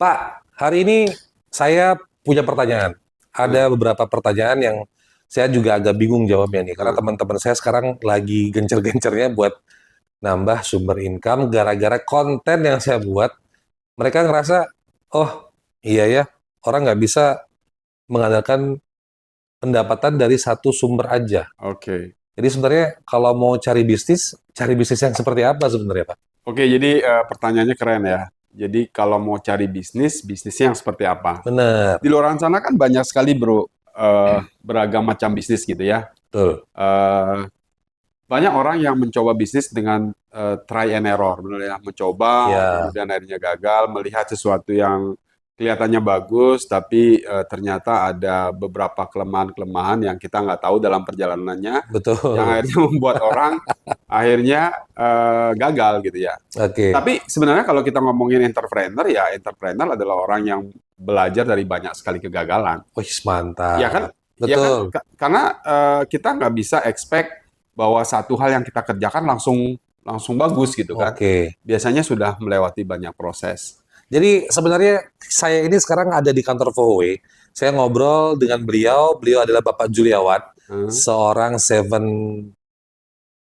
Pak, hari ini saya punya pertanyaan. Hmm, Ada beberapa pertanyaan yang saya juga agak bingung jawabnya nih, karena hmm. teman-teman saya sekarang lagi gencer-gencernya buat nambah sumber income gara-gara konten yang saya buat. Mereka ngerasa, oh iya ya, orang nggak bisa mengandalkan pendapatan dari satu sumber aja. Oke. Jadi sebenarnya kalau mau cari bisnis yang seperti apa sebenarnya, Pak? Oke, jadi pertanyaannya keren ya. Jadi kalau mau cari bisnis, bisnisnya yang seperti apa? Bener, Di luar sana kan banyak sekali bro, beragam macam bisnis gitu ya. betul. Eh, Banyak orang yang mencoba bisnis dengan try and error, benar ya. Mencoba, Ya, kemudian akhirnya gagal, melihat sesuatu yang kelihatannya bagus, tapi ternyata ada beberapa kelemahan-kelemahan yang kita nggak tahu dalam perjalanannya, yang betul. akhirnya membuat orang akhirnya gagal gitu ya. Oke. Tapi sebenarnya kalau kita ngomongin entrepreneur, ya entrepreneur adalah orang yang belajar dari banyak sekali kegagalan. Wih, Ya kan, mantap. ya kan, Betul. karena kita nggak bisa expect bahwa satu hal yang kita kerjakan langsung langsung bagus gitu kan. Oke. Biasanya sudah melewati banyak proses. Jadi sebenarnya saya ini sekarang ada di kantor Vowe. Saya ngobrol dengan beliau. Beliau adalah Bapak Juliawan, Hmm. seorang Seven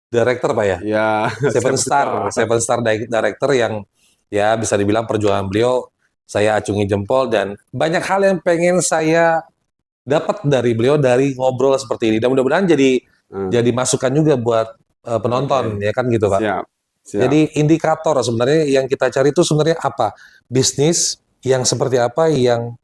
Director, Pak ya. Ya, saya betul. Seven Star Director yang ya bisa dibilang perjuangan beliau saya acungi jempol dan banyak hal yang pengen saya dapat dari beliau dari ngobrol seperti ini. Dan mudah-mudahan Hmm. jadi masukan juga buat penonton Oke, ya kan gitu, Pak. siap, siap. Jadi indikator sebenarnya yang kita cari itu sebenarnya apa? Bisnis yang seperti apa yang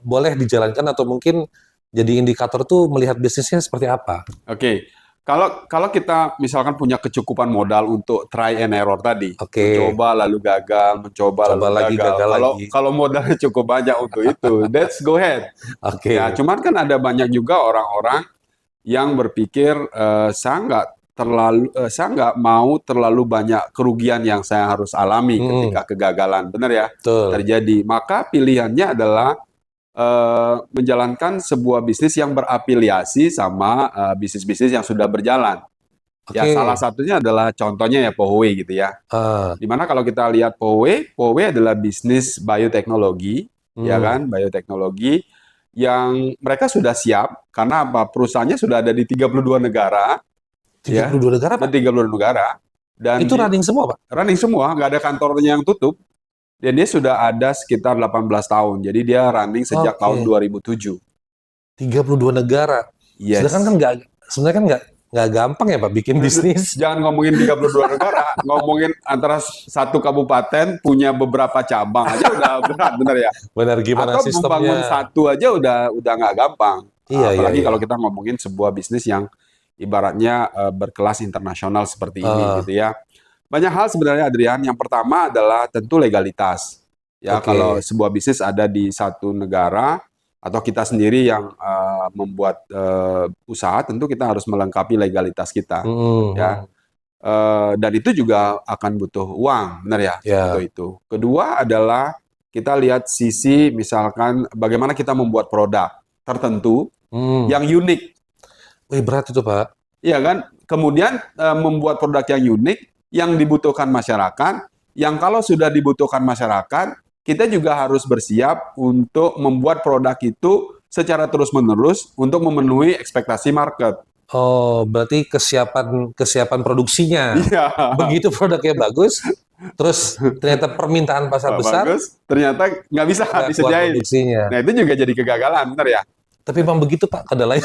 boleh dijalankan atau mungkin jadi indikator tuh melihat bisnisnya seperti apa? Oke, kalau kalau kita misalkan punya kecukupan modal untuk try and error tadi, Oke, mencoba lalu gagal, mencoba coba lalu lagi gagal. gagal Kalau lagi. kalau modalnya cukup banyak untuk itu, let's go ahead. Ya, Oke, cuman kan ada banyak juga orang-orang yang berpikir saya nggak mau terlalu banyak kerugian yang saya harus alami hmm, ketika kegagalan, benar ya, betul. terjadi. Maka pilihannya adalah menjalankan sebuah bisnis yang berafiliasi sama bisnis-bisnis yang sudah berjalan. Ya, salah Oke, satunya adalah contohnya ya Powe gitu ya. ah, Dimana kalau kita lihat Powe adalah bisnis bioteknologi, ya hmm, kan, bioteknologi yang mereka sudah siap karena apa? Perusahaannya sudah ada di 32 negara, ya, 32 negara, dan Pak. 32 negara dan Itu di running semua, Pak. running semua, nggak ada kantornya yang tutup. Dan dia sudah ada sekitar 18 tahun. Jadi dia running sejak tahun Oke, 2007. 32 negara. Sedangkan kan Yes. nggak, sebenarnya kan nggak gampang ya, Pak, bikin bisnis. Jangan ngomongin 32 negara, ngomongin antara satu kabupaten punya beberapa cabang aja udah berat, bener ya. Benar, gimana Atau membangun sistemnya? satu aja udah nggak gampang. Iya, iya, Apalagi iya. kalau kita ngomongin sebuah bisnis yang ibaratnya berkelas internasional seperti ini Ah, gitu ya. Banyak hal sebenarnya Adrian. Yang pertama adalah tentu legalitas. Ya, kalau oke. sebuah bisnis ada di satu negara atau kita sendiri yang membuat usaha, tentu kita harus melengkapi legalitas kita. Hmm, Ya, hmm. dan itu juga akan butuh uang, benar ya, untuk Ya. itu. Kedua adalah kita lihat sisi misalkan bagaimana kita membuat produk tertentu Hmm. yang unik, Wih, berat itu, Pak. ya kan? Kemudian membuat produk yang unik yang dibutuhkan masyarakat, yang kalau sudah dibutuhkan masyarakat, kita juga harus bersiap untuk membuat produk itu secara terus-menerus untuk memenuhi ekspektasi market. Oh, berarti kesiapan kesiapan produksinya. Iya. Begitu produknya bagus, terus ternyata permintaan pasar besar, Bagus, ternyata nggak bisa nggak kuat disediain. produksinya. Nah, itu juga jadi kegagalan, benar ya? Tapi memang begitu, Pak, kedelai.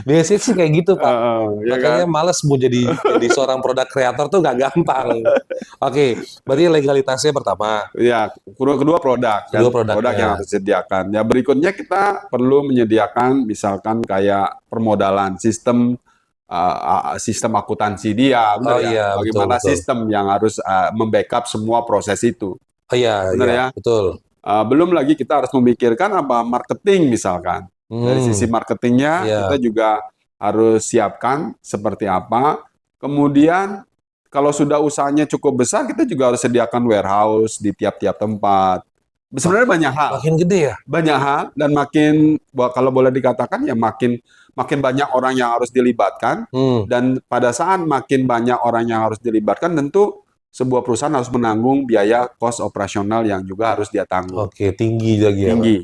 Biasanya sih kayak gitu, Pak. Ya kan? Makanya males mau jadi seorang produk kreator tuh nggak gampang. Oke, berarti legalitasnya pertama, Ya, kedua produk kan, kedua produk yang produknya. harus disediakan. Ya, berikutnya kita perlu menyediakan misalkan kayak permodalan, sistem akuntansi dia, benar Oh ya? iya, betul Bagaimana betul. sistem yang harus membackup semua proses itu, Oh iya benar iya, ya? betul. Belum lagi kita harus memikirkan apa marketing misalkan. Dari sisi Hmm, marketingnya kita iya. juga harus siapkan seperti apa. Kemudian kalau sudah usahanya cukup besar, kita juga harus sediakan warehouse di tiap-tiap tempat. Wah, Sebenarnya makin gede ya? banyak hal dan makin kalau boleh dikatakan ya makin makin banyak orang yang harus dilibatkan Hmm, dan pada saat makin banyak orang yang harus dilibatkan tentu sebuah perusahaan harus menanggung biaya cost operasional yang juga harus dia tanggung. Oke, tinggi lagi ya, Pak. Tinggi.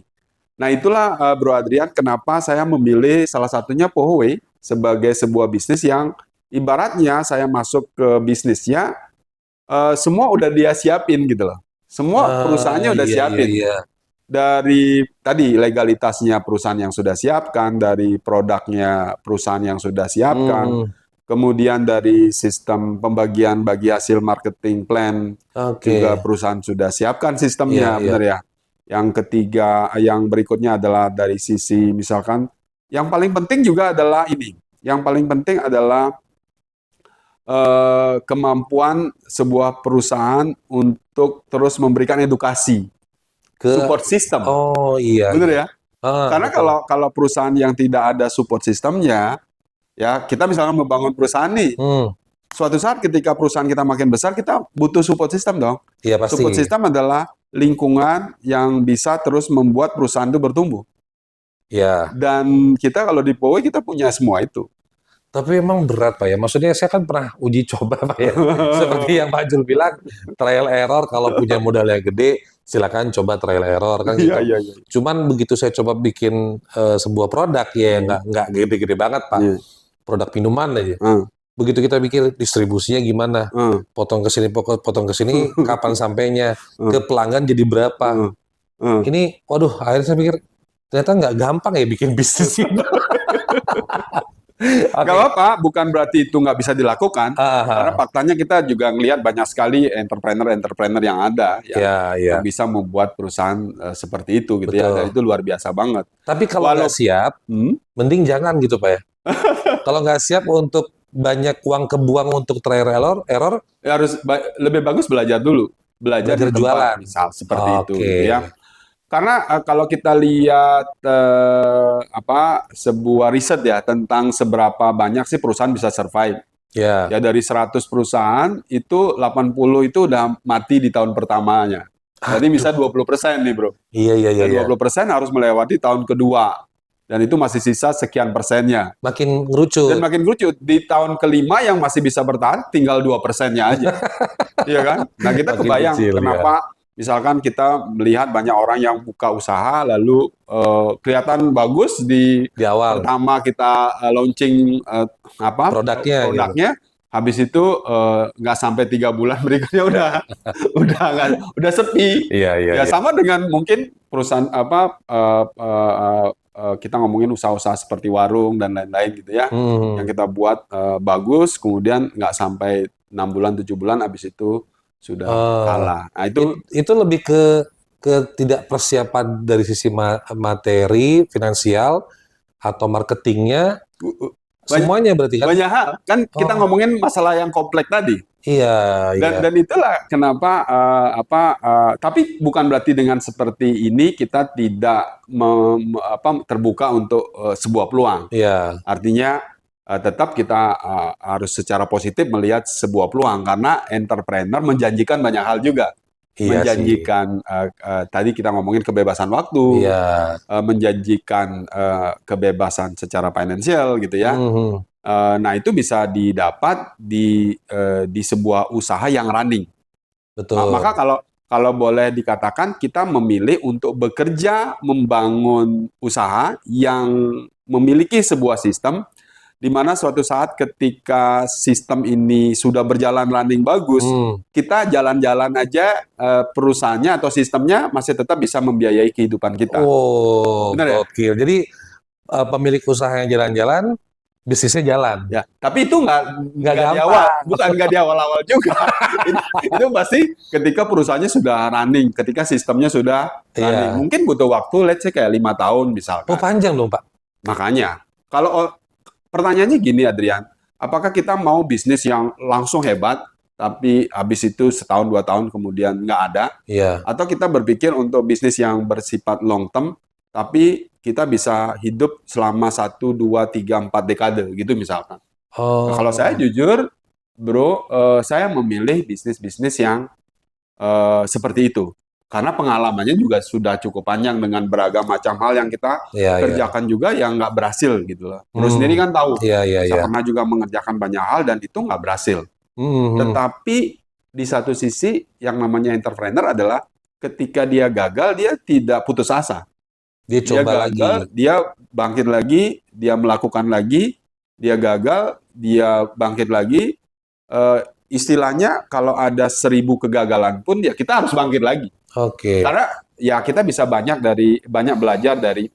Nah itulah Bro Adrian, kenapa saya memilih salah satunya Pohoi sebagai sebuah bisnis yang ibaratnya saya masuk ke bisnisnya, semua udah dia siapin gitu loh. Semua perusahaannya udah Iya, iya, siapin. iya. Dari tadi legalitasnya perusahaan yang sudah siapkan, dari produknya perusahaan yang sudah siapkan, Hmm, kemudian dari sistem pembagian bagi hasil marketing plan juga oke. perusahaan sudah siapkan Iya, sistemnya, iya. benar ya. Yang ketiga, yang berikutnya adalah dari sisi misalkan, yang paling penting juga adalah ini. Yang paling penting adalah kemampuan sebuah perusahaan untuk terus memberikan edukasi, Ke, support system, oh iya, benar iya. ya? Karena Betul. kalau perusahaan yang tidak ada support sistemnya, ya kita misalnya membangun perusahaan nih, Hmm, suatu saat ketika perusahaan kita makin besar, kita butuh support system dong. iya pasti. Support system adalah lingkungan yang bisa terus membuat perusahaan itu bertumbuh. Ya, Dan kita kalau di POWE kita punya semua itu. tapi emang berat Pak ya. Maksudnya saya kan pernah uji coba Pak ya. Seperti yang Pak Jul bilang, trial error kalau punya modal yang gede, silakan coba trial error kan Iya, gitu. iya, iya. Cuman begitu saya coba bikin sebuah produk ya nggak gede-gede banget Pak. Iya. Produk minuman aja. Hmm, Begitu kita pikir distribusinya gimana, hmm, potong ke sini, potong ke sini, kapan sampainya, hmm, ke pelanggan jadi berapa. hmm, hmm. Ini, waduh, akhirnya saya pikir ternyata nggak gampang ya bikin bisnis ini. Gak Oke. apa-apa, bukan berarti itu nggak bisa dilakukan. Karena Ah, faktanya kita juga ngelihat banyak sekali entrepreneur-entrepreneur yang ada ya, yang ya, bisa membuat perusahaan seperti itu gitu ya. Dan betul. itu luar biasa banget. Tapi kalau nggak Walau siap, hmm, mending jangan gitu Pak ya. Kalau nggak siap untuk banyak uang kebuang untuk trial error, ya harus lebih bagus belajar dulu, belajar belajar di tempat jualan. misal seperti itu Oke. gitu ya. Karena kalau kita lihat sebuah riset ya tentang seberapa banyak sih perusahaan bisa survive. Ya. Ya dari 100 perusahaan itu 80 itu udah mati di tahun pertamanya. Berarti bisa Aduh. 20% nih, Bro. Iya, iya, iya, Dan iya. 20% harus melewati tahun kedua. Dan itu masih sisa sekian persennya. Makin Dan ngerucut. makin lucu, di tahun kelima yang masih bisa bertahan tinggal 2%-nya aja. Iya kan? Nah, kita Makin kebayang kecil ya. kenapa misalkan kita melihat banyak orang yang buka usaha lalu kelihatan bagus di Di awal pertama kita launching produknya gitu. produknya, habis itu nggak sampai 3 bulan berikutnya udah sepi. Iya, iya, Ya iya. sama dengan mungkin perusahaan kita ngomongin usaha-usaha seperti warung dan lain-lain gitu ya, Hmm. yang kita buat bagus, kemudian nggak sampai 6 bulan 7 bulan, habis itu sudah Eh, kalah. Nah itu itu lebih ke ketidakpersiapan dari sisi materi, finansial, atau marketingnya, banyak, semuanya berarti kan? banyak hal. Kan kita Oh, ngomongin masalah yang kompleks tadi. iya, iya. Dan itulah kenapa tapi bukan berarti dengan seperti ini kita tidak terbuka untuk sebuah peluang. Iya, Artinya tetap kita harus secara positif melihat sebuah peluang karena entrepreneur menjanjikan banyak hal juga. iya sih. Menjanjikan tadi kita ngomongin kebebasan waktu, Iya. menjanjikan kebebasan secara finansial gitu ya. Mhm. Nah, itu bisa didapat di sebuah usaha yang running. Maka Betul. kalau boleh dikatakan kita memilih untuk bekerja membangun usaha yang memiliki sebuah sistem di mana suatu saat ketika sistem ini sudah berjalan running bagus, Hmm. kita jalan-jalan aja perusahaannya atau sistemnya masih tetap bisa membiayai kehidupan kita. Oh, Benar ya? gokil. Jadi pemilik usaha yang jalan-jalan, bisnisnya jalan. Ya, tapi itu nggak di gampang. awal, bukan nggak di awal-awal juga. itu pasti ketika perusahaannya sudah running, ketika sistemnya sudah running. Iya. Mungkin butuh waktu, let's say kayak 5 tahun Oh, misalkan. panjang dong, Pak. Makanya, kalau pertanyaannya gini, Adrian, apakah kita mau bisnis yang langsung hebat, tapi habis itu setahun 2 tahun kemudian nggak ada, Iya. atau kita berpikir untuk bisnis yang bersifat long term, tapi kita bisa hidup selama 1, 2, 3, 4 dekade gitu misalkan. Nah, kalau saya Oh, jujur, Bro, saya memilih bisnis-bisnis yang seperti itu. Karena pengalamannya juga sudah cukup panjang dengan beragam macam hal yang kita iya, iya. kerjakan juga yang nggak berhasil gitu loh. Bro sendiri kan tahu, Iya, iya, saya iya. pernah juga mengerjakan banyak hal dan itu nggak berhasil. Mhm. Tetapi di satu sisi yang namanya entrepreneur adalah ketika dia gagal, dia tidak putus asa. Dia Dia coba lagi. gagal, dia bangkit lagi, dia melakukan lagi, dia gagal, dia bangkit lagi. Istilahnya kalau ada 1000 kegagalan pun ya kita harus bangkit lagi. Oke. Karena ya kita bisa banyak belajar dari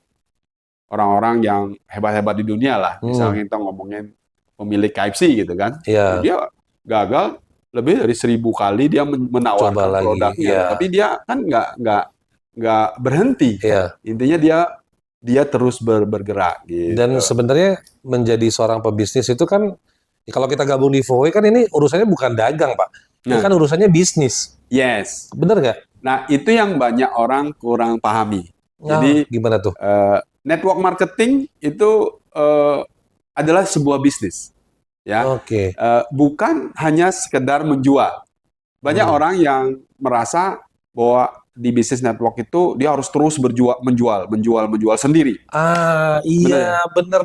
orang-orang yang hebat-hebat di dunia lah. Misalnya kita ngomongin pemilik KFC gitu kan. Iya. Dia gagal lebih dari 1000 kali dia Coba menawarkan lagi. produknya. Iya. Tapi dia kan nggak berhenti. Iya. Intinya dia terus bergerak gitu. Dan sebenarnya menjadi seorang pebisnis itu kan, kalau kita gabung di Voe kan ini urusannya bukan dagang, Pak. Ini Nah. kan urusannya bisnis. Yes. Bener nggak? Nah, itu yang banyak orang kurang pahami. Nah, Jadi gimana tuh? network marketing itu adalah sebuah bisnis, ya. Oke. Bukan hanya sekedar menjual. Banyak orang yang merasa bahwa di bisnis network itu dia harus terus menjual sendiri. Iya, bener.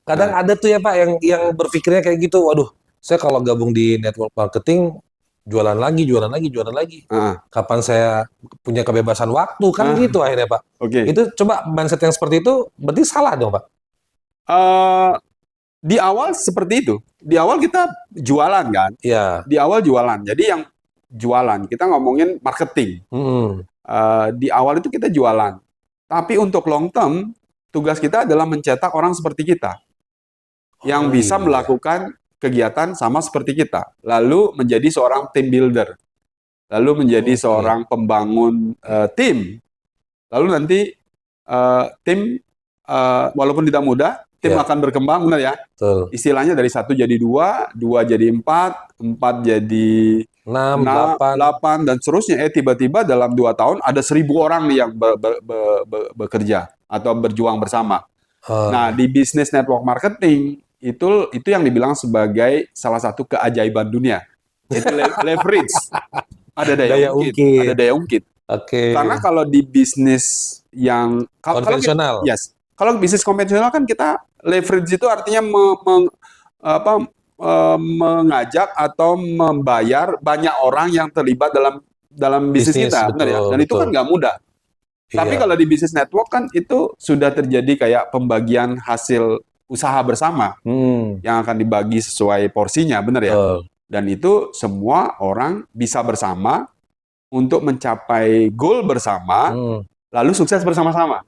Kadang ada tuh ya Pak yang berpikirnya kayak gitu. Waduh, saya kalau gabung di network marketing jualan lagi. Kapan saya punya kebebasan waktu kan gitu akhirnya Pak. Oke. Itu coba mindset yang seperti itu berarti salah dong Pak. Di awal seperti itu. Di awal kita jualan kan. Iya. Di awal jualan. Jadi yang jualan kita ngomongin marketing. Di awal itu kita jualan. Tapi untuk long term tugas kita adalah mencetak orang seperti kita yang bisa melakukan kegiatan sama seperti kita, lalu menjadi seorang team builder, lalu menjadi seorang pembangun tim, lalu nanti tim walaupun tidak mudah, tim akan berkembang, benar ya? Betul. Istilahnya dari 1 jadi 2, 2 jadi 4, 4 jadi 6, 8, dan seterusnya. Tiba-tiba dalam 2 tahun ada 1000 orang nih yang bekerja atau berjuang bersama. Nah, di bisnis network marketing itu yang dibilang sebagai salah satu keajaiban dunia. Itu leverage. Ada daya ungkit. Ada daya ungkit. Oke. Karena kalau di bisnis yang konvensional. Kalau bisnis konvensional kan kita leverage itu artinya mengajak atau membayar banyak orang yang terlibat dalam bisnis kita, benar ya? Dan itu kan nggak mudah. Tapi kalau di bisnis network kan itu sudah terjadi kayak pembagian hasil usaha bersama yang akan dibagi sesuai porsinya, benar ya? Dan itu semua orang bisa bersama untuk mencapai goal bersama, lalu sukses bersama-sama.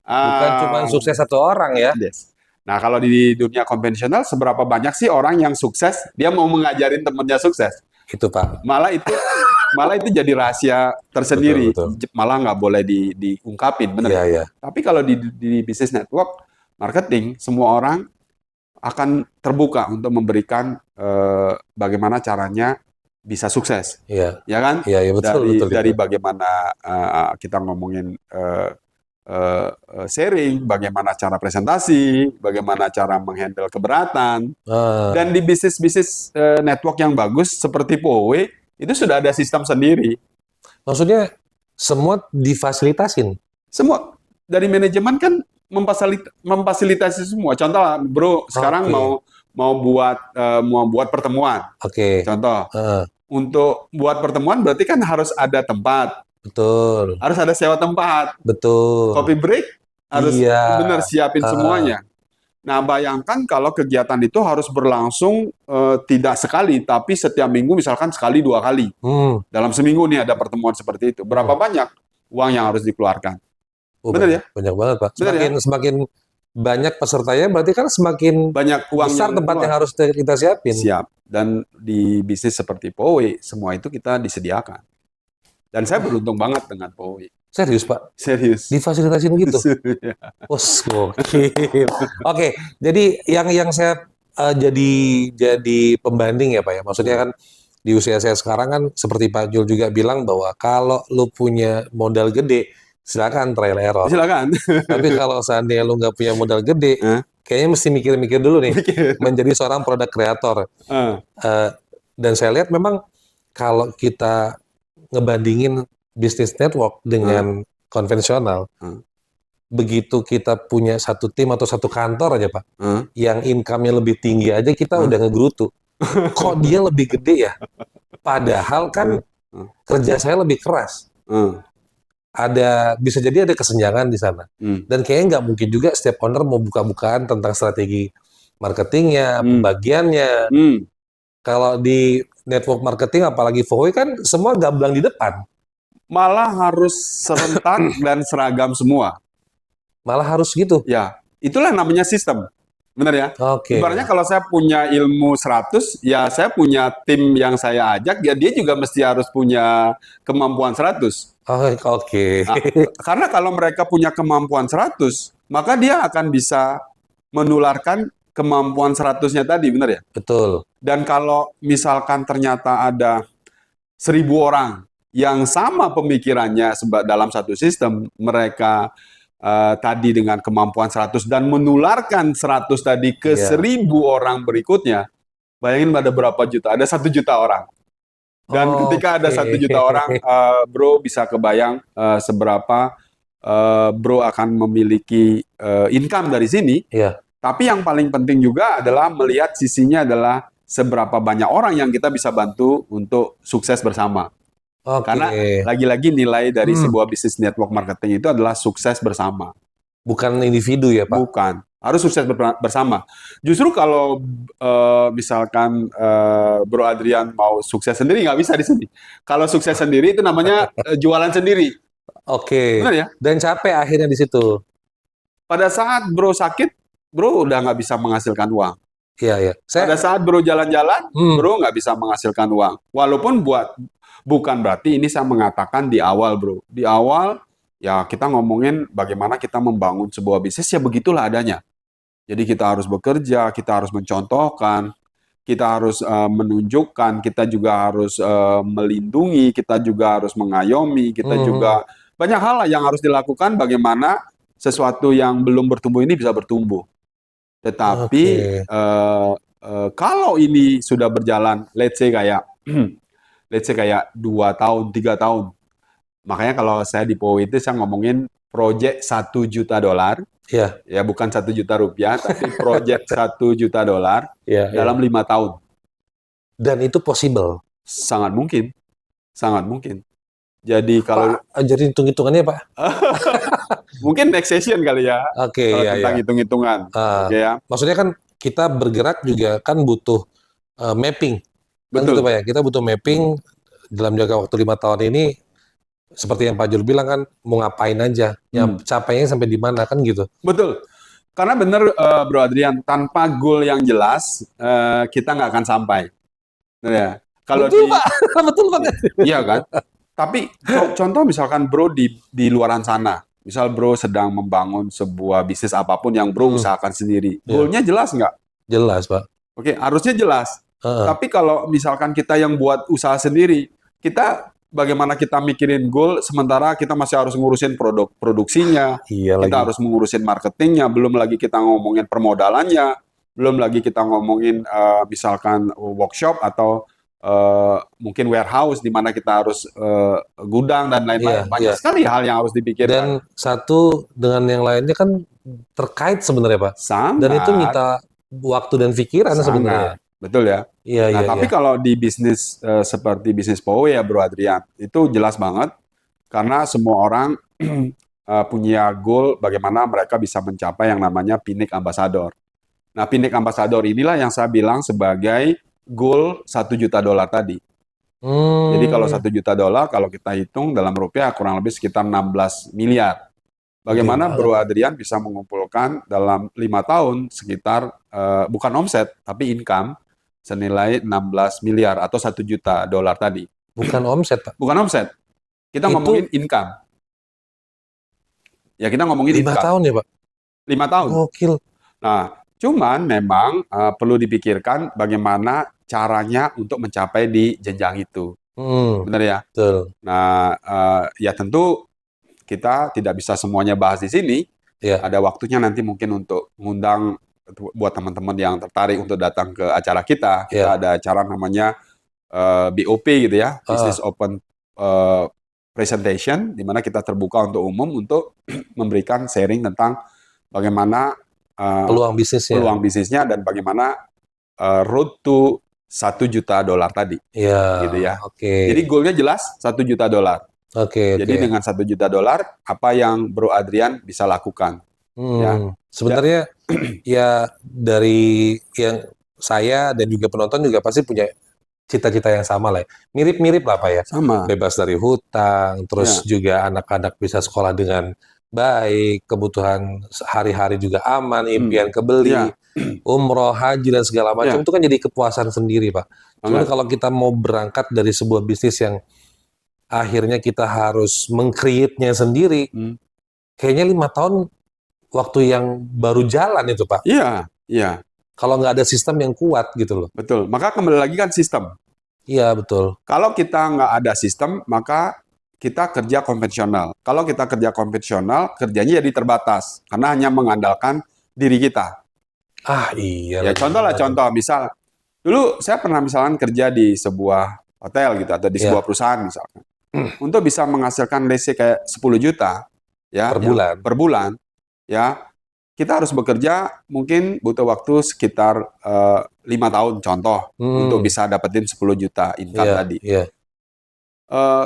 Bukan cuma sukses satu orang ya. Yes. Nah, kalau di dunia konvensional, seberapa banyak sih orang yang sukses, dia mau mengajarin temennya sukses? Itu Pak. Malah itu jadi rahasia tersendiri. Betul. Malah nggak boleh diungkapin, benar ya? Tapi kalau di bisnis network marketing, semua orang akan terbuka untuk memberikan bagaimana caranya bisa sukses. Iya. Ya kan? Iya, betul. Dari bagaimana kita ngomongin sharing, bagaimana cara presentasi, bagaimana cara menghandle keberatan. Dan di bisnis network yang bagus seperti Powe, itu sudah ada sistem sendiri. Maksudnya semua difasilitasin? Semua. Dari manajemen kan memfasilitasi semua. Contoh, bro, sekarang mau buat pertemuan. Oke. Contoh, untuk buat pertemuan berarti kan harus ada tempat. Betul. Harus ada sewa tempat. Betul. Coffee break harus benar siapin semuanya. Nah, bayangkan kalau kegiatan itu harus berlangsung tidak sekali, tapi setiap minggu misalkan sekali 2 kali. Dalam seminggu nih ada pertemuan seperti itu. Berapa banyak uang yang harus dikeluarkan? Benar ya? Banyak banget, Pak. Semakin ya? banyak pesertanya, berarti kan semakin banyak uang besar tempat yang harus kita siapin. Siap. Dan di bisnis seperti Powe, semua itu kita disediakan. Dan saya beruntung banget dengan Powe. Serius, Pak? Serius. Difasilitasin gitu? Oke, jadi yang saya jadi pembanding ya, Pak ya. Maksudnya kan di usia saya sekarang kan seperti Pak Jul juga bilang bahwa kalau lu punya modal gede, silakan trial error. Silakan. Tapi kalau seandainya lu nggak punya modal gede, kayaknya mesti mikir-mikir dulu nih menjadi seorang produk kreator. Dan saya lihat memang kalau kita ngebandingin bisnis network dengan konvensional, begitu kita punya satu tim atau satu kantor aja Pak, yang income-nya lebih tinggi aja kita udah ngegerutu. kok dia lebih gede ya? Padahal kan Hmm. kerja saya lebih keras. Hmm. Bisa jadi ada kesenjangan di sana. Hmm. Dan kayaknya nggak mungkin juga setiap owner mau buka-bukaan tentang strategi marketingnya, Hmm. pembagiannya. Hmm. Kalau di network marketing, apalagi Voe kan semua gamblang di depan. Malah harus serentak dan seragam semua. Malah harus gitu. Ya, itulah namanya sistem. Benar ya? Oke. Ibaratnya kalau saya punya ilmu 100, ya saya punya tim yang saya ajak, ya dia juga mesti harus punya kemampuan 100. Oke. Nah, karena kalau mereka punya kemampuan 100, maka dia akan bisa menularkan kemampuan 100-nya tadi, benar ya? Betul. Dan kalau misalkan ternyata ada 1.000 orang yang sama pemikirannya dalam satu sistem, mereka tadi dengan kemampuan 100 dan menularkan 100 tadi ke Iya. 1.000 orang berikutnya, bayangin ada berapa juta? Ada 1 juta orang. Dan ketika ada Oke. 1 juta orang, bro bisa kebayang seberapa bro akan memiliki income dari sini. Iya. Tapi yang paling penting juga adalah melihat sisinya adalah seberapa banyak orang yang kita bisa bantu untuk sukses bersama. Karena Oke. lagi-lagi nilai dari Hmm. sebuah bisnis network marketing itu adalah sukses bersama. Bukan individu ya, Pak? Bukan. Harus sukses bersama. Justru kalau misalkan Bro Adrian mau sukses sendiri, nggak bisa di sini. Kalau sukses sendiri itu namanya jualan sendiri. Oke. Benar ya? Dan capek akhirnya di situ. Pada saat Bro sakit, Bro udah nggak bisa menghasilkan uang. Iya, iya. Pada saat Bro jalan-jalan, Hmm. Bro nggak bisa menghasilkan uang. Walaupun bukan berarti ini saya mengatakan di awal, Bro. Di awal, ya kita ngomongin bagaimana kita membangun sebuah bisnis, ya begitulah adanya. Jadi kita harus bekerja, kita harus mencontohkan, kita harus menunjukkan, kita juga harus melindungi, kita juga harus mengayomi, kita Hmm. juga banyak hal yang harus dilakukan bagaimana sesuatu yang belum bertumbuh ini bisa bertumbuh. Tetapi Oke. kalau ini sudah berjalan, let's say kayak 2 tahun, 3 tahun. Makanya kalau saya di POW itu saya ngomongin project $1 juta, Iya. ya bukan $1 juta, tapi project $1 juta Iya, iya. dalam 5 tahun. Dan itu possible. Sangat mungkin, sangat mungkin. Jadi kalau Pak, jadi hitung-hitungannya, Pak. mungkin next session kali ya, Oke, kalau iya, tentang iya. hitung-hitungan, oke ya, Maksudnya kan kita bergerak juga kan butuh mapping. Kan gitu, betul. Pak ya. Kita butuh mapping dalam jangka waktu 5 tahun ini, seperti yang Pak Jul bilang kan, mau ngapain aja. Ya, capainya sampai di mana kan gitu. Betul. Karena benar, Bro Adrian, tanpa goal yang jelas, kita nggak akan sampai. Ya. Kalau Betul, Pak. Betul banget. iya kan? Tapi contoh misalkan Bro di luaran sana, misal Bro sedang membangun sebuah bisnis apapun yang Bro usahakan sendiri, Iya. goalnya jelas nggak? Jelas, Pak. Oke, harusnya jelas. Heeh. Tapi kalau misalkan kita yang buat usaha sendiri, bagaimana kita mikirin goal sementara kita masih harus ngurusin produksinya, Iya kita lagi. harus mengurusin marketingnya, belum lagi kita ngomongin permodalannya, belum lagi kita ngomongin misalkan workshop atau mungkin warehouse di mana kita harus gudang dan lain-lain. Iya, Banyak iya. sekali hal yang harus dipikirkan. Dan satu dengan yang lainnya kan terkait sebenarnya, Pak. Sangat. Dan itu nyita waktu dan pikiran sebenarnya. Betul ya. Iya, Nah, iya, tapi iya. kalau di bisnis seperti bisnis POW ya Bro Adrian, itu jelas banget karena semua orang punya goal bagaimana mereka bisa mencapai yang namanya Pinnacle Ambassador. Nah, Pinnacle Ambassador inilah yang saya bilang sebagai goal $1 juta tadi. Jadi kalau $1 juta, kalau kita hitung dalam rupiah kurang lebih sekitar 16 miliar. Bagaimana Gede Bro banget. Adrian bisa mengumpulkan dalam 5 tahun sekitar bukan omset tapi income senilai 16 miliar atau $1 juta tadi. Bukan omset, Pak. Bukan omset. Kita Itu ngomongin income. Ya kita ngomongin 5 income. tahun ya, Pak? 5 tahun. Gokil. Nah, cuman memang perlu dipikirkan bagaimana caranya untuk mencapai di jenjang itu. Benar ya? Betul. Nah, ya tentu kita tidak bisa semuanya bahas di sini. Iya. Ada waktunya nanti mungkin untuk mengundang buat teman-teman yang tertarik untuk datang ke acara kita. Kita Iya. ada acara namanya BOP gitu ya, Business Open Presentation, di mana kita terbuka untuk umum untuk memberikan sharing tentang bagaimana Peluang bisnisnya. peluang bisnisnya dan bagaimana road to $1 juta tadi, Ya, gitu ya. oke. Jadi goalnya jelas $1 juta. Oke, Jadi oke. dengan $1 juta, apa yang Bro Adrian bisa lakukan? Ya, Sebenarnya ya dari yang saya dan juga penonton juga pasti punya cita-cita yang sama lah, ya. Mirip-mirip lah Pak ya. sama. Bebas dari hutang, terus Ya, juga anak-anak bisa sekolah dengan baik, kebutuhan hari-hari juga aman, impian kebeli, ya, umroh, haji dan segala macam ya, itu kan jadi kepuasan sendiri Pak. Cuman banget. kalau kita mau berangkat dari sebuah bisnis yang akhirnya kita harus meng-create-nya sendiri, Hmm. kayaknya 5 tahun waktu yang baru jalan itu Pak. Iya, iya, Kalau nggak ada sistem yang kuat gitu loh. betul. Maka kembali lagi kan sistem. Iya betul. Kalau kita nggak ada sistem, maka kita kerja konvensional. Kalau kita kerja konvensional, kerjanya jadi terbatas karena hanya mengandalkan diri kita. Ah iya Ya lagi. contoh lah, contoh misal dulu saya pernah misalkan kerja di sebuah hotel gitu atau di sebuah Ya, perusahaan misalkan. Untuk bisa menghasilkan let's say kayak 10 juta ya per yang bulan. per bulan ya, kita harus bekerja mungkin butuh waktu sekitar 5 tahun contoh untuk Hmm, bisa dapetin 10 juta income iya, tadi. iya.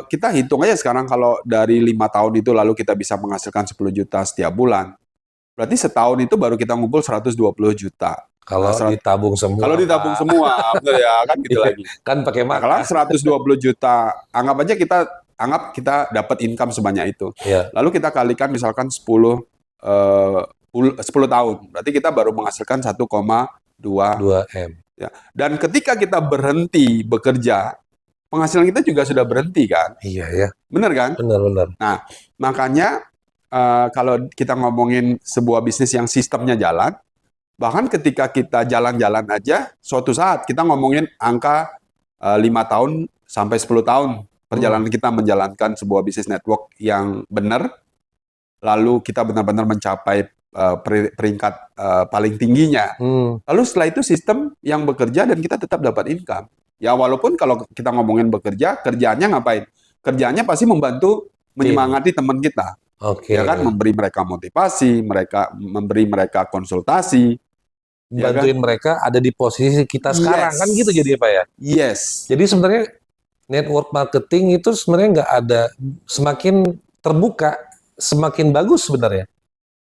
Kita hitung aja sekarang kalau dari 5 tahun itu lalu kita bisa menghasilkan 10 juta setiap bulan. Berarti setahun itu baru kita ngumpul 120 juta. Nah, Kalau ditabung kalau semua, ditabung Pak. semua, benar ya, kan gitu Iya, lagi. kan pakai Nah, kalau makan. 120 juta, anggap kita dapat income sebanyak itu. Ya, Lalu kita kalikan misalkan 10 tahun. Berarti kita baru menghasilkan 1,2. 2 M. Ya. Dan ketika kita berhenti bekerja, penghasilan kita juga sudah berhenti kan? Iya ya, Benar kan? benar-benar. Nah, makanya kalau kita ngomongin sebuah bisnis yang sistemnya jalan, bahkan ketika kita jalan-jalan aja, suatu saat kita ngomongin angka 5 tahun sampai 10 tahun Hmm, perjalanan kita menjalankan sebuah bisnis network yang benar, lalu kita benar-benar mencapai peringkat paling tingginya. hmm, Lalu setelah itu sistem yang bekerja dan kita tetap dapat income. Ya walaupun kalau kita ngomongin bekerja, kerjaannya ngapain? Kerjaannya pasti membantu tim. menyemangati teman kita, ya Oke. kan, memberi mereka motivasi, memberi mereka konsultasi, ya kan? Bantuin mereka ada di posisi kita sekarang Yes, kan gitu jadi Pak ya. yes, Jadi sebenarnya network marketing itu sebenarnya nggak ada, semakin terbuka semakin bagus sebenarnya.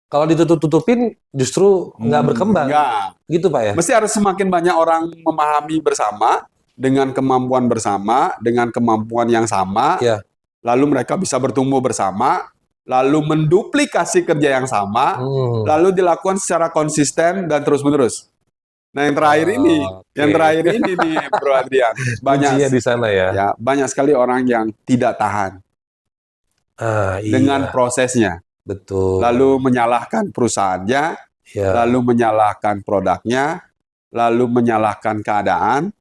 Kalau ditutup-tutupin justru nggak berkembang enggak. gitu Pak ya. Mesti harus semakin banyak orang memahami bersama dengan kemampuan bersama, dengan kemampuan yang sama, Ya. lalu mereka bisa bertumbuh bersama, lalu menduplikasi kerja yang sama, Hmm. lalu dilakukan secara konsisten dan terus-menerus. Nah, yang Oke. terakhir ini nih, Bro Adrian, Kuncinya banyak di sana ya. ya, banyak sekali orang yang tidak tahan Ah, dengan iya, prosesnya, lalu betul. menyalahkan perusahaannya, lalu Ya, menyalahkan produknya, lalu menyalahkan keadaan,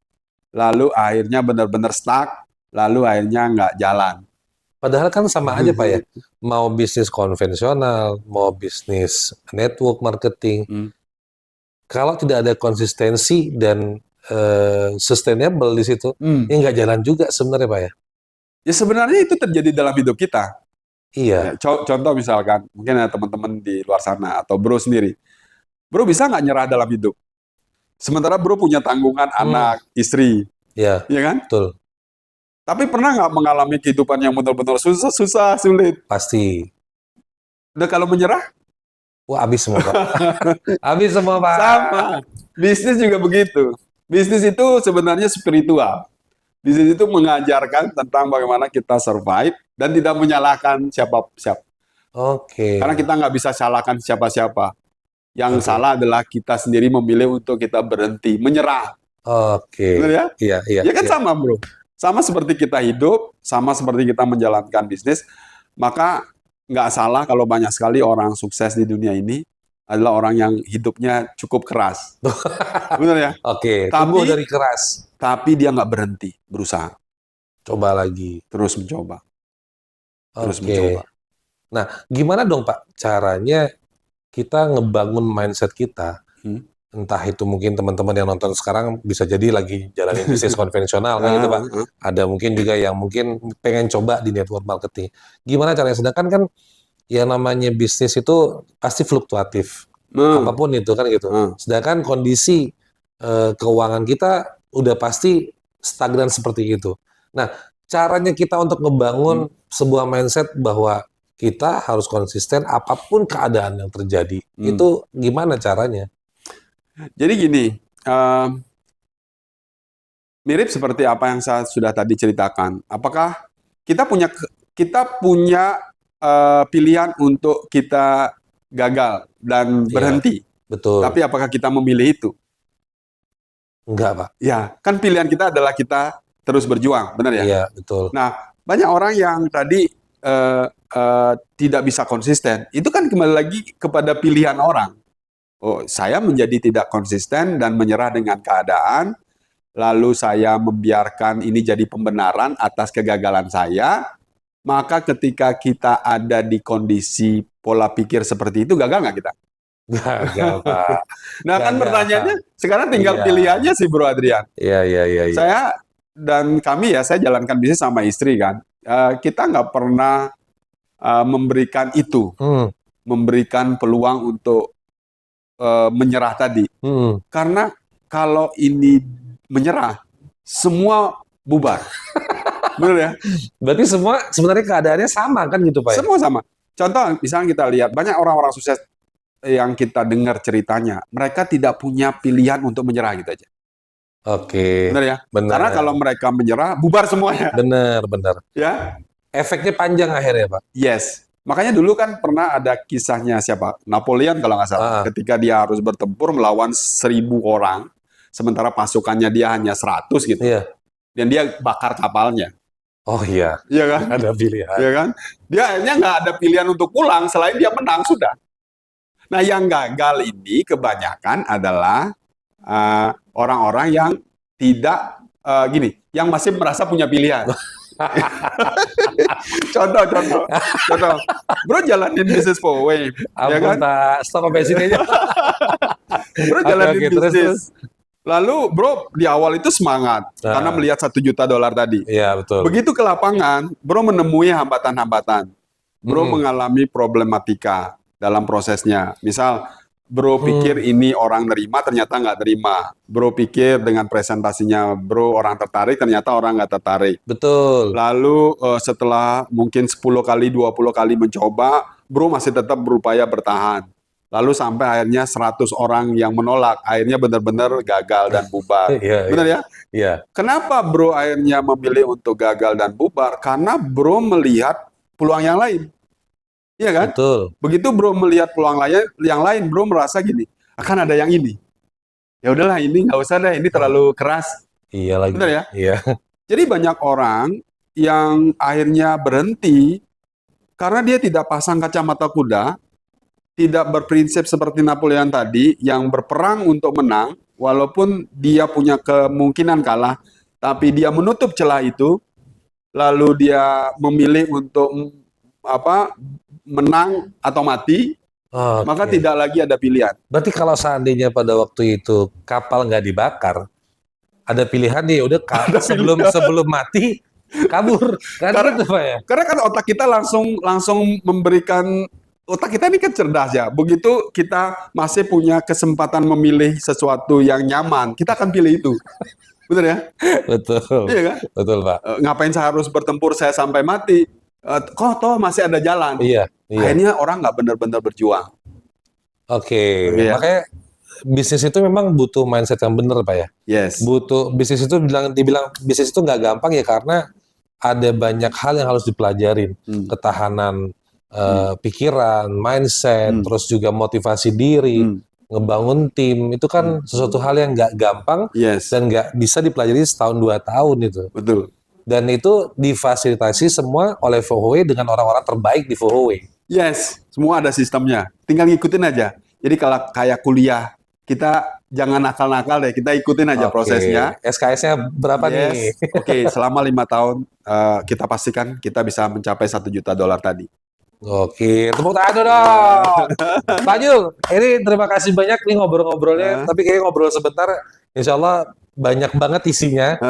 lalu akhirnya benar-benar stuck, lalu akhirnya nggak jalan. padahal kan sama aja Pak ya. Mau bisnis konvensional, mau bisnis network marketing, Hmm. kalau tidak ada konsistensi dan sustainable di situ, Hmm. ya nggak jalan juga sebenarnya Pak ya. Ya sebenarnya itu terjadi dalam hidup kita. Ya, Iya. contoh misalkan, mungkin ada teman-teman di luar sana atau bro sendiri. Bro bisa nggak nyerah dalam hidup? Sementara bro punya tanggungan Hmm. anak, istri, Ya, ya kan? betul. Tapi pernah nggak mengalami kehidupan yang benar-benar susah, sulit? Pasti. Udah kalau menyerah, Wah, habis semua Pak. Habis semua Pak. sama. Bisnis juga begitu. Bisnis itu sebenarnya spiritual. Bisnis itu mengajarkan tentang bagaimana kita survive dan tidak menyalahkan siapa-siapa. Oke. Karena kita nggak bisa salahkan siapa-siapa. Yang Oke. salah adalah kita sendiri memilih untuk kita berhenti, menyerah. Benar Oke. ya? Iya, iya, Ya kan iya. sama bro. Sama seperti kita hidup, sama seperti kita menjalankan bisnis, maka nggak salah kalau banyak sekali orang sukses di dunia ini adalah orang yang hidupnya cukup keras. Benar ya? Oke, tumbuh Tapi, dari keras. tapi dia nggak berhenti berusaha, Coba lagi. terus mencoba, terus Oke. mencoba. Nah, gimana dong Pak caranya kita ngebangun mindset kita? Hmm. Entah itu mungkin teman-teman yang nonton sekarang bisa jadi lagi jalanin bisnis konvensional kan gitu Pak. Ada mungkin juga yang mungkin pengen coba di network marketing. Gimana caranya? Sedangkan kan yang namanya bisnis itu pasti fluktuatif. Hmm. Apapun itu kan gitu. Hmm. Sedangkan kondisi keuangan kita udah pasti stagnan seperti itu. Nah, caranya kita untuk ngebangun sebuah mindset bahwa kita harus konsisten apapun keadaan yang terjadi. Itu gimana caranya? Jadi gini, eh, mirip seperti apa yang saya sudah tadi ceritakan. Apakah kita punya pilihan untuk kita gagal dan Iya, berhenti? betul. Tapi apakah kita memilih itu? Enggak, Pak. Ya, kan pilihan kita adalah kita terus berjuang, benar ya? Iya, betul. Nah, banyak orang yang tadi tidak bisa konsisten. Itu kan kembali lagi kepada pilihan orang. Oh, saya menjadi tidak konsisten dan menyerah dengan keadaan, lalu saya membiarkan ini jadi pembenaran atas kegagalan saya, maka ketika kita ada di kondisi pola pikir seperti itu, gagal nggak kita? Gagal, Pak. Nah, kan Gagal. pertanyaannya, sekarang tinggal Iya. pilihannya sih, Bro Adrian. Iya, iya, iya, iya. Saya dan kami ya, saya jalankan bisnis sama istri kan. Kita nggak pernah memberikan itu, Hmm, memberikan peluang untuk menyerah tadi. hmm. Karena kalau ini menyerah, semua bubar. Benar ya? Berarti semua sebenarnya keadaannya sama kan gitu, Pak? Ya? Semua sama. Contoh, misalnya kita lihat, banyak orang-orang sukses yang kita dengar ceritanya, mereka tidak punya pilihan untuk menyerah gitu aja. Oke. Benar ya? Benar. Karena kalau mereka menyerah, bubar semuanya. Benar, benar. Ya? Efeknya panjang akhirnya, Pak. Yes. Makanya dulu kan pernah ada kisahnya siapa? Napoleon kalau nggak salah. Ah. Ketika dia harus bertempur melawan 1.000 orang, sementara pasukannya dia hanya 100 gitu. Iya. Dan dia bakar kapalnya. Oh iya, Iya kan? ada pilihan. Iya kan? Dia akhirnya nggak ada pilihan untuk pulang selain dia menang sudah. Nah, yang gagal ini kebanyakan adalah orang-orang yang tidak yang masih merasa punya pilihan. Contoh. Bro jalanin bisnis Poway, ya Ampun, kan? Pak. Stop sampai sini aja. Bro Oke, jalanin oke, terus. bisnis. Lalu bro di awal itu semangat karena melihat $1 juta tadi. Iya, betul. Begitu ke lapangan, bro menemui hambatan-hambatan. Bro mengalami problematika dalam prosesnya. Misal, bro pikir ini orang nerima, ternyata nggak terima. Bro pikir dengan presentasinya, bro orang tertarik, ternyata orang nggak tertarik. Betul. Lalu setelah mungkin 10 kali, 20 kali mencoba, bro masih tetap berupaya bertahan. Lalu sampai akhirnya 100 orang yang menolak, akhirnya benar-benar gagal dan bubar. Iya, Benar ya? Iya. Kenapa bro akhirnya memilih untuk gagal dan bubar? Karena bro melihat peluang yang lain. Iya kan? Betul. Begitu bro melihat peluang yang lain, bro merasa gini, akan ada yang ini. Ya udahlah, ini nggak usah deh, ini terlalu keras. Iya lagi. Benar ya? Iya. Jadi banyak orang yang akhirnya berhenti karena dia tidak pasang kacamata kuda, tidak berprinsip seperti Napoleon tadi, yang berperang untuk menang, walaupun dia punya kemungkinan kalah, tapi dia menutup celah itu, lalu dia memilih untuk menang atau mati, Oke. maka tidak lagi ada pilihan. Berarti kalau seandainya pada waktu itu kapal nggak dibakar, ada pilihan nih, udah sebelum mati kabur, kan Karena- gitu, Pak ya? Karena kan otak kita langsung memberikan, otak kita ini kan cerdas ya. Begitu kita masih punya kesempatan memilih sesuatu yang nyaman, kita akan pilih itu. Benar ya? Betul. Iya kan? Betul, Pak. Ngapain saya harus bertempur saya sampai mati? Kok toh masih ada jalan. Iya, iya. Akhirnya orang nggak benar-benar berjuang. Oke. Oke, ya. Makanya bisnis itu memang butuh mindset yang benar, Pak ya. Yes. Butuh bisnis itu dibilang bisnis itu nggak gampang ya karena ada banyak hal yang harus dipelajarin. Ketahanan pikiran, mindset, terus juga motivasi diri, ngebangun tim. Itu kan sesuatu hal yang nggak gampang Yes. dan nggak bisa dipelajari setahun 2 tahun itu. Betul. Dan itu difasilitasi semua oleh Vohway dengan orang-orang terbaik di Vohway. Yes. Semua ada sistemnya. Tinggal ngikutin aja. Jadi kalau kayak kuliah, kita jangan nakal-nakal deh. Kita ikutin aja Oke. prosesnya. SKS-nya berapa nih? Yes. Oke, selama 5 tahun kita pastikan kita bisa mencapai $1 juta tadi. Oke, tepuk tangan dong. Pak Jul, ini terima kasih banyak nih ngobrol-ngobrolnya. Tapi kayaknya ngobrol sebentar, insya Allah banyak banget isinya.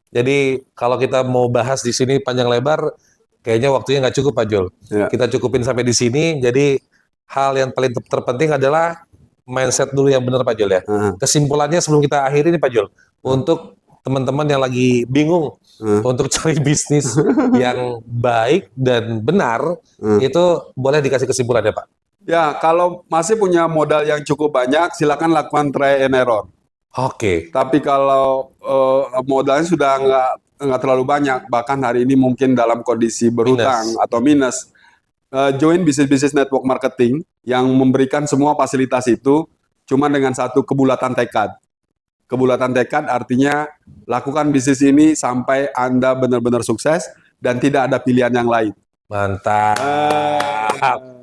Jadi kalau kita mau bahas di sini panjang lebar, kayaknya waktunya nggak cukup, Pak Jul. Ya. Kita cukupin sampai di sini. Jadi hal yang paling terpenting adalah mindset dulu yang benar, Pak Jul ya. Kesimpulannya sebelum kita akhiri nih, Pak Jul, untuk teman-teman yang lagi bingung untuk cari bisnis yang baik dan benar, itu boleh dikasih kesimpulan ya Pak? Ya, kalau masih punya modal yang cukup banyak, silakan lakukan try and error. Oke, Tapi kalau modalnya sudah nggak terlalu banyak, bahkan hari ini mungkin dalam kondisi berhutang minus. atau minus, join bisnis-bisnis network marketing yang memberikan semua fasilitas itu, cuma dengan satu kebulatan tekad. Kebulatan tekad artinya lakukan bisnis ini sampai Anda benar-benar sukses dan tidak ada pilihan yang lain. Mantap.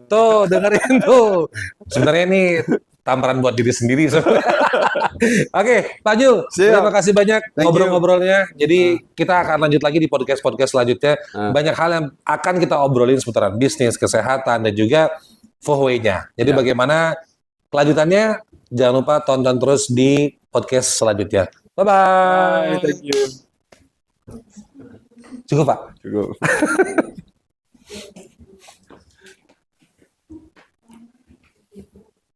Tuh, dengerin tuh. Sebenarnya ini tamparan buat diri sendiri sebenarnya. Oke, Pak Jul, Siap. terima kasih banyak Thank you. ngobrol-ngobrolnya. Jadi kita akan lanjut lagi di podcast-podcast selanjutnya. Banyak hal yang akan kita obrolin seputaran bisnis, kesehatan, dan juga Fohway-nya. Jadi bagaimana kelanjutannya? Jangan lupa tonton terus di podcast selanjutnya. Bye-bye. Thank you. Cukup, Pak? Cukup.